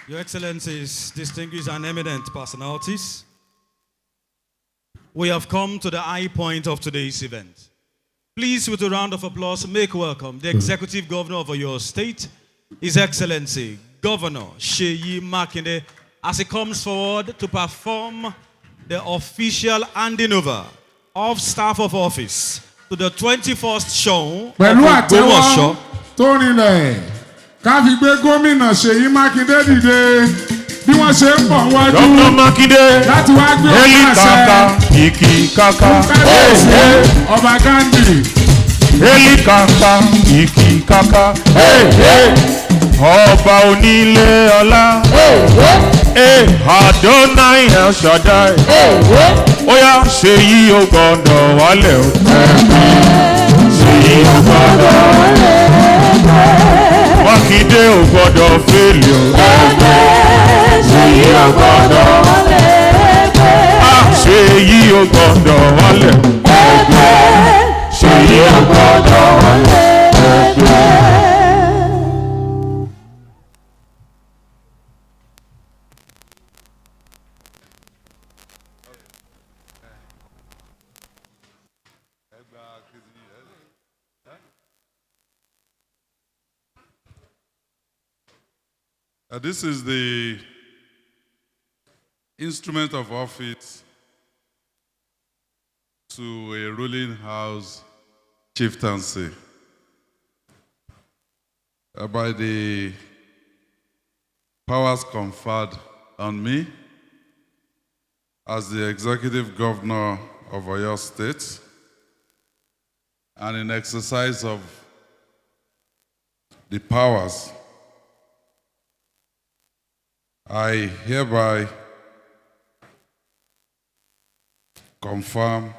Your Excellencies, distinguished and eminent personalities, we have come to the high point of today's event. Please, with a round of applause, make welcome the Executive Governor of your state, His Excellency, Governor Seyi Makinde, as he comes forward to perform the official handing over of staff of office to the 21st show of Ogbomoso. Ká fi gbé gómìnà Seyi Makinde dìde bí wọ́n ṣe ń bọ̀ wájú. Dr. Makinde láti wá gbé ọ̀pá àṣẹ. Iki kaka. Kábíyèsí Ọba Ghandi. Eli kaka. Iki kaka. Ọba onílé ọlá. Adonai El Shaddai. Oya Seyi ò gbọdọ̀ wálẹ̀ o. Seyi ò gbọdọ̀ wálẹ̀. Makinde ò gbọdọ̀ fèlè o. Seyi ò gbọdọ̀ wálẹ̀. Seyi ò gbọdọ̀ wálẹ̀. Seyi ò gbọdọ̀ wálẹ̀. This is the instrument of office to a ruling house chieftaincy by the powers conferred on me as the executive governor of Oyo State, and in exercise of the powers, I hereby confirm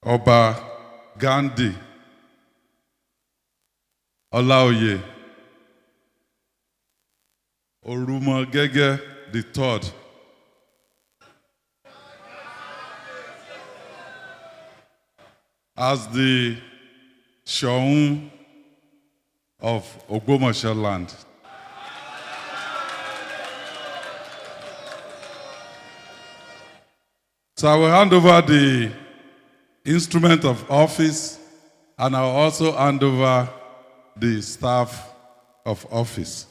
Ọba Ghandi Ọláoyè Orumogege III as the Shoun of Ogbomoso land. So I will hand over the instrument of office, and I will also hand over the staff of office.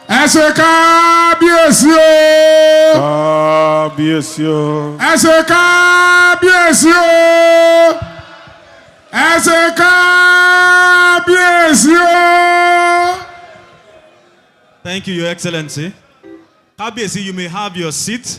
Ẹ ṣé kábíyèsí o. Kábíyèsí o. Ẹ ṣé kábíyèsí o. Ẹ ṣé kábíyèsí o. Thank you, Your Excellency. Kábíyèsí, you may have your seat.